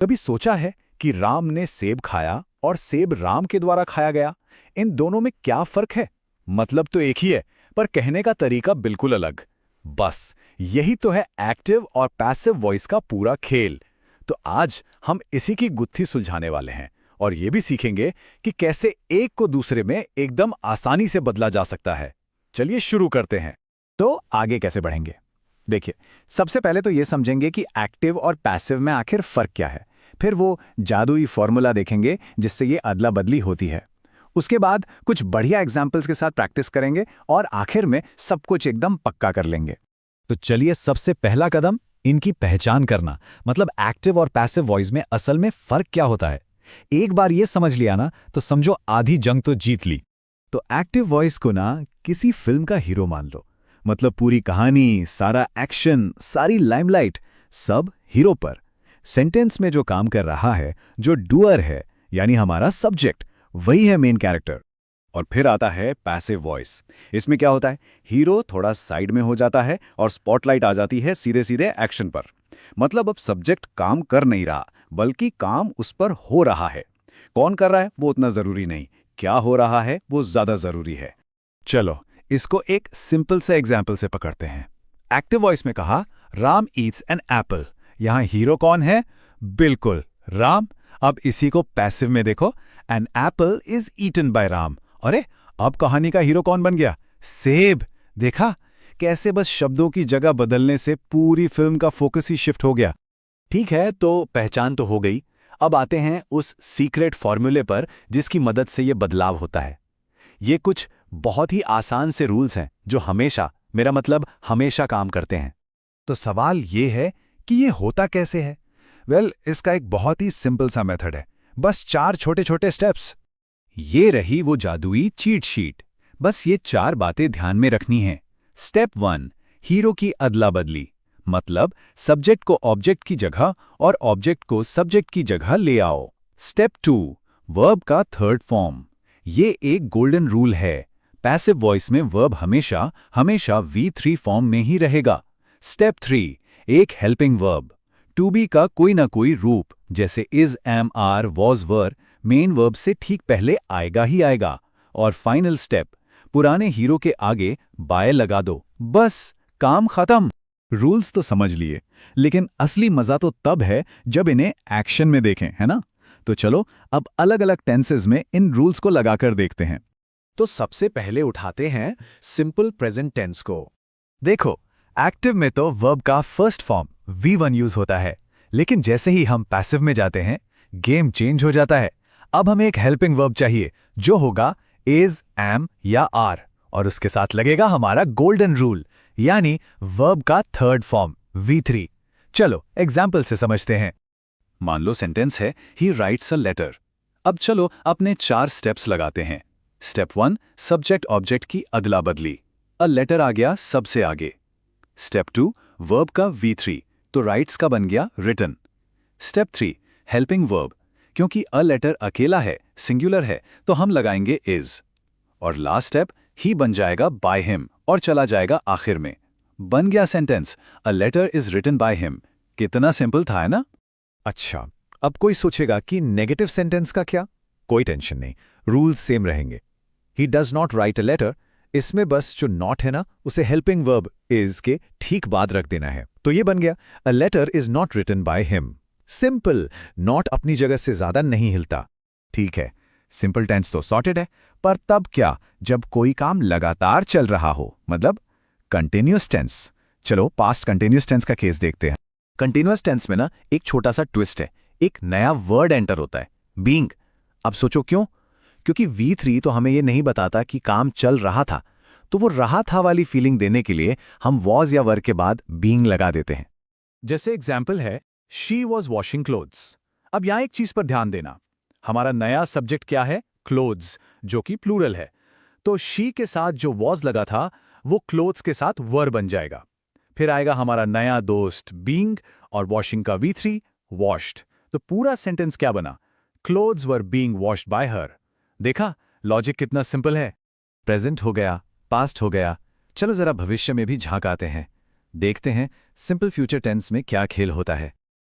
कभी सोचा है कि राम ने सेब खाया और सेब राम के द्वारा खाया गया? इन दोनों में क्या फर्क है? मतलब तो एक ही है, पर कहने का तरीका बिल्कुल अलग। बस यही तो है एक्टिव और पैसिव वॉइस का पूरा खेल। तो आज हम इसी की गुत्थी सुलझाने वाले हैं और ये भी सीखेंगे कि कैसे एक को दूसरे में एकदम आसानी से बदला जा सकता है। चलिए शुरू करते हैं। तो आगे कैसे बढ़ेंगे? देखिए, सबसे पहले तो ये समझेंगे कि एक्टिव और पैसिव में आखिर फर्क क्या है। फिर वो जादुई फॉर्मूला देखेंगे जिससे ये अदला बदली होती है। उसके बाद कुछ बढ़िया एग्जाम्पल्स के साथ प्रैक्टिस करेंगे और आखिर में सब कुछ एकदम पक्का कर लेंगे। तो चलिए, सबसे पहला कदम इनकी पहचान करना, मतलब एक्टिव और पैसिव वॉइस में असल में फर्क क्या होता है। एक बार ये समझ लिया ना, तो समझो आधी जंग तो जीत ली। तो एक्टिव वॉइस को ना किसी फिल्म का हीरो मान लो। मतलब पूरी कहानी, सारा एक्शन, सारी लाइमलाइट सब हीरो पर। सेंटेंस में जो काम कर रहा है, जो डूअर है, यानी हमारा सब्जेक्ट, वही है मेन कैरेक्टर। और फिर आता है पैसिव वॉइस। इसमें क्या होता है, हीरो थोड़ा साइड में हो जाता है और स्पॉटलाइट आ जाती है सीधे सीधे एक्शन पर। मतलब अब सब्जेक्ट काम कर नहीं रहा, बल्कि काम उस पर हो रहा है। कौन कर रहा है वो उतना जरूरी नहीं, क्या हो रहा है वो ज्यादा जरूरी है। चलो, इसको एक सिंपल से एग्जाम्पल से पकड़ते हैं। एक्टिव वॉइस में कहा, राम ईट्स एन एप्पल। यहां हीरो कौन है? बिल्कुल राम। अब इसी को पैसिव में देखो, an apple is eaten by Ram. अरे, अब कहानी का हीरो कौन बन गया? सेब। देखा कैसे बस शब्दों की जगह बदलने से पूरी फिल्म का फोकस ही शिफ्ट हो गया। ठीक है, तो पहचान तो हो गई। अब आते हैं उस सीक्रेट फॉर्मूले पर जिसकी मदद से ये बदलाव होता है। ये कुछ बहुत ही आसान से रूल्स हैं जो हमेशा, मेरा मतलब हमेशा काम करते हैं। तो सवाल ये है कि ये होता कैसे है? इसका एक बहुत ही सिंपल सा मेथड है, बस 4 छोटे छोटे स्टेप्स। ये रही वो जादुई चीट शीट। बस ये 4 बातें ध्यान में रखनी हैं। स्टेप 1, हीरो की अदला बदली। मतलब सब्जेक्ट को ऑब्जेक्ट की जगह और ऑब्जेक्ट को सब्जेक्ट की जगह ले आओ। स्टेप 2, वर्ब का थर्ड फॉर्म। ये एक गोल्डन रूल है, पैसिव वॉइस में वर्ब हमेशा हमेशा V3 फॉर्म में ही रहेगा। स्टेप 3, एक हेल्पिंग वर्ब। टू बी का कोई ना कोई रूप, जैसे is, am, are, was, were, main verb से ठीक पहले आएगा ही आएगा। और फाइनल स्टेप, पुराने हीरो के आगे बाय लगा दो, बस काम खत्म। रूल्स तो समझ लिए, लेकिन असली मजा तो तब है जब इन्हें एक्शन में देखें, है ना? तो चलो, अब अलग अलग टेंसेस में इन रूल्स को लगाकर देखते हैं। तो सबसे पहले उठाते हैं सिंपल प्रेजेंट टेंस को। देखो, एक्टिव में तो वर्ब का फर्स्ट फॉर्म V1 यूज होता है, लेकिन जैसे ही हम पैसिव में जाते हैं, गेम चेंज हो जाता है। अब हमें एक हेल्पिंग वर्ब चाहिए जो होगा इज, एम या आर, और उसके साथ लगेगा हमारा गोल्डन रूल, यानी वर्ब का थर्ड फॉर्म V3। चलो एग्जाम्पल से समझते हैं। मान लो सेंटेंस है, ही राइट्स अ लेटर। अब चलो अपने 4 स्टेप्स लगाते हैं। स्टेप 1, सब्जेक्ट ऑब्जेक्ट की अदला बदली। अ लेटर आ गया सबसे आगे। स्टेप 2, वर्ब का V3, तो राइट्स का बन गया रिटन। Step 3, helping verb. क्योंकि अ लेटर अकेला है, सिंगुलर है, तो हम लगाएंगे इज। और लास्ट स्टेप, ही बन जाएगा बाय हिम और चला जाएगा आखिर में। बन गया sentence, a letter is written by him. कितना सिंपल था, है ना? अच्छा, अब कोई सोचेगा कि नेगेटिव सेंटेंस का क्या? कोई टेंशन नहीं, रूल्स सेम रहेंगे। He does not write a letter, इसमें बस जो नॉट है ना, उसे हेल्पिंग वर्ब इज के ठीक बाद रख देना है। तो ये बन गया, a letter is not written by him. Simple, not अपनी जगह से ज्यादा नहीं हिलता। ठीक है, सिंपल टेंस तो सॉर्टेड है, पर तब क्या जब कोई काम लगातार चल रहा हो, मतलब कंटिन्यूअस टेंस। चलो पास्ट कंटिन्यूअस टेंस का केस देखते हैं। कंटिन्यूअस टेंस में ना एक छोटा सा ट्विस्ट है, एक नया वर्ड एंटर होता है, बीइंग। अब सोचो क्यों? क्योंकि V3 तो हमें ये नहीं बताता कि काम चल रहा था, तो वो रहा था वाली फीलिंग देने के लिए हम वॉज या वर के बाद बीइंग लगा देते हैं। जैसे एग्जाम्पल है, शी वॉज वॉशिंग क्लोथ्स। अब यहां एक चीज पर ध्यान देना, हमारा नया सब्जेक्ट क्या है? क्लोथ्स, जो कि प्लूरल है। तो शी के साथ जो वॉज लगा था, वो क्लोथ्स के साथ वर बन जाएगा। फिर आएगा हमारा नया दोस्त बीइंग, और वॉशिंग का V3 वॉश्ड। तो पूरा सेंटेंस क्या बना? Clothes were being washed bye हर। देखा लॉजिक कितना सिंपल है। प्रेजेंट हो गया, पास्ट हो गया। चलो जरा भविष्य में भी झांक आते हैं, देखते हैं सिंपल फ्यूचर टेंस में क्या खेल होता है।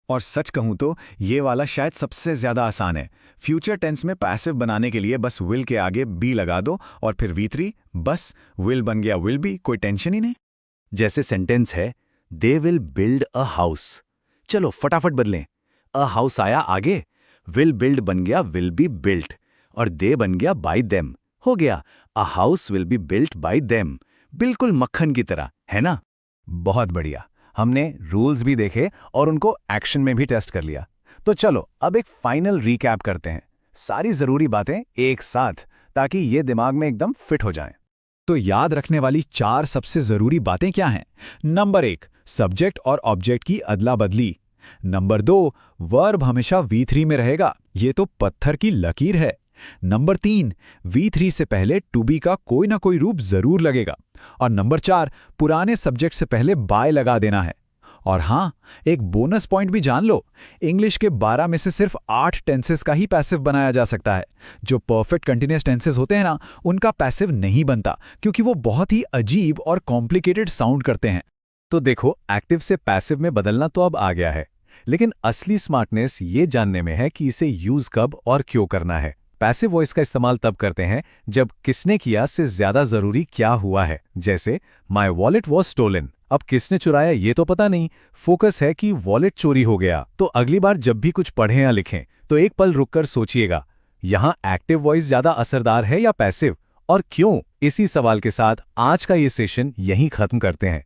और सच कहूं तो ये वाला शायद सबसे ज्यादा आसान है। फ्यूचर टेंस में पैसिव बनाने के लिए बस विल के आगे बी लगा दो और फिर V3, बस विल बन गया विल बी, कोई टेंशन ही नहीं। जैसे सेंटेंस है, they will build a house. चलो फटाफट बदलें। अ हाउस आया आगे, विल बिल्ड बन गया विल बी बिल्ट, और दे बन गया बाय देम। हो गया a house will be built by them. बिल्कुल मक्खन की तरह, है ना? बहुत बढ़िया। हमने रूल्स भी देखे और उनको एक्शन में भी टेस्ट कर लिया। तो चलो अब एक फाइनल रिकैप करते हैं, सारी जरूरी बातें एक साथ, ताकि ये दिमाग में एकदम फिट हो जाएं। तो याद रखने वाली 4 सबसे जरूरी बातें क्या हैं? नंबर 1, सब्जेक्ट और ऑब्जेक्ट की अदला बदली। नंबर 2, वर्ब हमेशा V3 में रहेगा, ये तो पत्थर की लकीर है। नंबर 3, V3 से पहले टू बी का कोई ना कोई रूप जरूर लगेगा। और नंबर 4, पुराने सब्जेक्ट से पहले बाय लगा देना है। और हाँ, एक बोनस पॉइंट भी जान लो, इंग्लिश के 12 में से सिर्फ 8 टेंसेस का ही पैसिव बनाया जा सकता है। जो परफेक्ट कंटिन्यूअस टेंसेस होते हैं ना, उनका पैसिव नहीं बनता, क्योंकि वो बहुत ही अजीब और कॉम्प्लिकेटेड साउंड करते हैं। तो देखो, एक्टिव से पैसिव में बदलना तो अब आ गया है, लेकिन असली स्मार्टनेस ये जानने में है कि इसे यूज कब और क्यों करना है। पैसिव वॉइस का इस्तेमाल तब करते हैं जब किसने किया से ज्यादा जरूरी क्या हुआ है। जैसे माई वॉलेट वॉज स्टोलन। अब किसने चुराया ये तो पता नहीं, फोकस है कि वॉलेट चोरी हो गया। तो अगली बार जब भी कुछ पढ़ें या लिखें तो एक पल रुककर सोचिएगा, यहां एक्टिव वॉइस ज्यादा असरदार है या पैसिव, और क्यों? इसी सवाल के साथ आज का ये सेशन यहीं खत्म करते हैं।